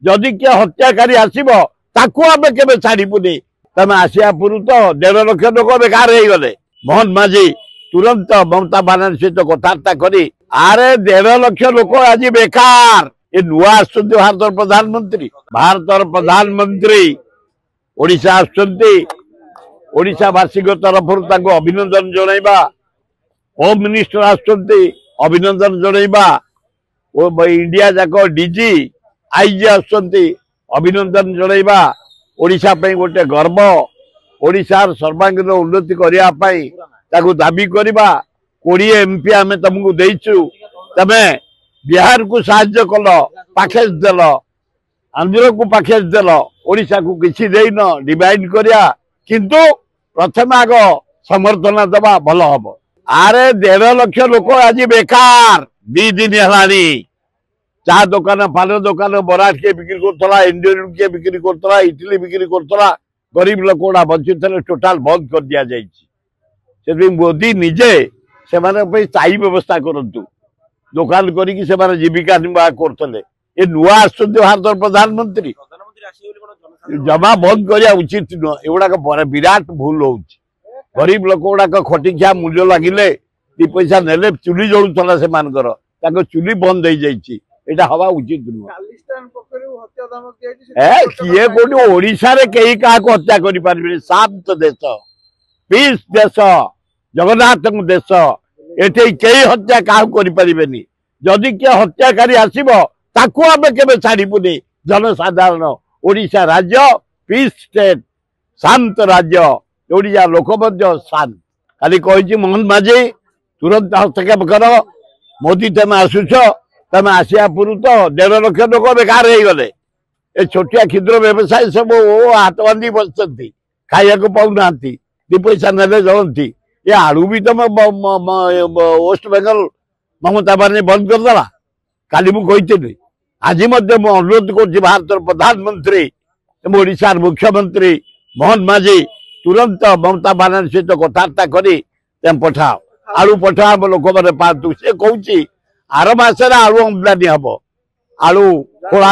जदि किए हत्याकारी आसो ताकू आम के छाड़बूनी तमें आसिया पूर्व तो 1.5 लाख लोक बेकार हो गले। मोहन माझी तुरंत ममता बानर्जी सहित कथबार्ता करी आरे 1.5 लाख लोक आज बेकार ये नुआ आसुच्च भारत प्रधानमंत्री ओडिशा आसुच्चावासी तरफ अभिनंदन जनइबा होम मिनिस्टर आसुच्च अभिनंदन जनइबा इंडिया जाक डीजी आईजी आसुच्च अभिनंदन जनइबा ओडिशा पे गोटे गर्व ओडिशार सर्वांगीन उन्नति करने दाबी करवा 20 MP आम तुमको देचु तमें बिहार को साहाय्य कल पैकेज देल आंध्र को पैकेज देल ओडिशा को किसी देन डिवाइड करिया किंतु प्रथम आग समर्थन दबा भल हम। आरे 1.5 लाख लोक आज बेकार 2 दिन है चा दुकान पान दुकान बरा किए बिक्री करता इंडियन किए बिक्री करता इडली बिक्री करता गरीब लोक गुड़ा बंची टोटाल बंद कर दि जाए। मोदी निजे से स्थायी व्यवस्था करूँ दुकान करी जीविका निर्वाह करते ये नुआ भारत प्रधानमंत्री जमा बंद करने उचित नुह एगुड़ाक विराट भूल हो गरीब लोक गुड़ाक खटिखिया मूल्य लगिले 2 पैसा नेले चुली जलूला से चुली बंद हो जाइए एटा हवा उचित नुह। किए कोटी ओडिशा रे कई का हत्या करि पारिबे शांत देश पीस देश जगन्नाथ देश एठे कई हत्या क्या करें जदि किए हत्याकारी आसो ताकू आम के छाड़बूनी जनसाधारण ओडिशा राज्य पीस स्टेट शांत राज्य ओडिशा लोक शांत खाली कही मोहन माझी तुरंत हस्तक्षेप कर मोदी तमें आसुच तमें आसिया पूर्व तो 1.5 लाख लोक बेकार हो गले ए छोटिया क्षुद्र व्यवसायी सब हाथ बांधी बसती खाया पाऊना 2 पैसा नेले जलती ये आलू भी तुम वेस्ट बेंगल ममता बानर्जी बंद करदेला काली मुझे आज अनुरोध कर भारत प्रधानमंत्री ओडिशार मुख्यमंत्री मोहन माझी तुरंत ममता बानर्जी सहित कथबार्ता करी पठाओ आलू पठाओ लोक मैंने पातु से कौन आर मसरे आलू आमदानी हम आलू खोल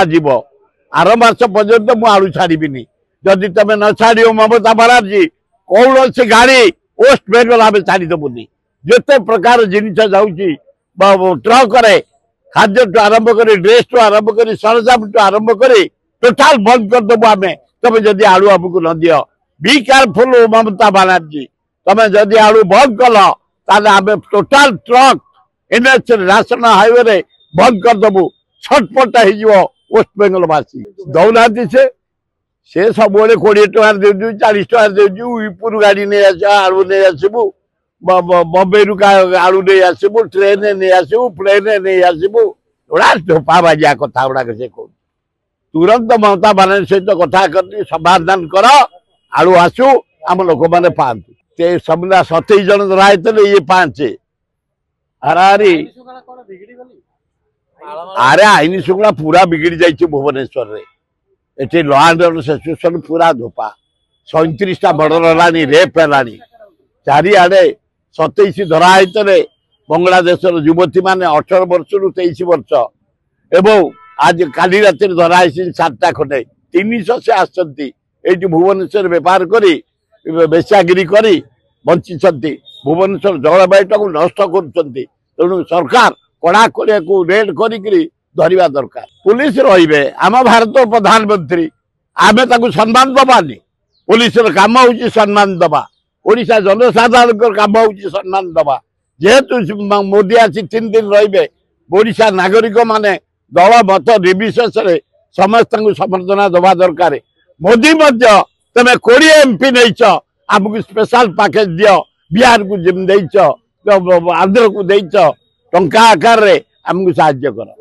आर मस पर्यंत मु आलू छाड़बी जदि तुम न छाड़ ममता बानर्जी कौन से गाड़ी वेस्ट बेंगल आम छाड़देबुनि जिते प्रकार जिन जाऊँगी ट्रक खाद्य टू आरंभ कर ड्रेस टू आरंभ कर सरंजाम टू आरंभ कर टोटाल बंद करदेबू आम तुम जदि आलू आमको न दियो बी केयरफुल ममता बानर्जी तुम जदि आलू बंद कल आम total truck NH ration highway रे बंद करदेबू छटपट वेस्ट बेंगल वासी दौना से सब 20 टଙ୍କା देजु 40 टଙ୍କା देजु यूपुर गाड़ी नहीं आलू नहीं आसबू बम्बे रु आलू नहीं आसबू ट्रेन नहीं आसबू प्लेन नहीं आसबू गुड़ा धोपा बाजिया कथा गुड़ाक से कह तुरंत ममता बानर्जी सहित कथा कर समाधान कर आलू आसू आम लोक मैंने पातु समुदा 27 जन धरा ये 5 हाराहारी आरे आईन श्रृंखला पूरा बिगड़ी जाइए भुवनेश्वर रे eighty law and order situation पूरा धोपा 37टा मर्डर है रेप है चारिआडे 27 धरा बांग्लादेश युवती मैंने 18 वर्ष रु 23 वर्ष एवं आज काली रात धरा 7टा खंडे 300 से आसती भुवनेश्वर बेपार करी बेचागिरी करी बंची भुवनेश्वर जलवायुटा को नष्ट कर तेणु सरकार कड़ाकड़ी को रेड करी धरवा दरकार पुलिस रे आम भारत प्रधानमंत्री आम सम्मान दबानी पुलिस काम हूँ सम्मान दबा ओडिशा जनसाधारण काम हूँ सम्मान दबा जेहेतु मोदी आसी 3 दिन रे ओडिशा नागरिक माने दल मत निर्विशेष समस्त समर्थन दबा दरकार मोदी तमें 20 MP नहीं आमको स्पेशल पैकेज दियो बिहार को आंध्र को टंका आकार आमको साहाय्य कर।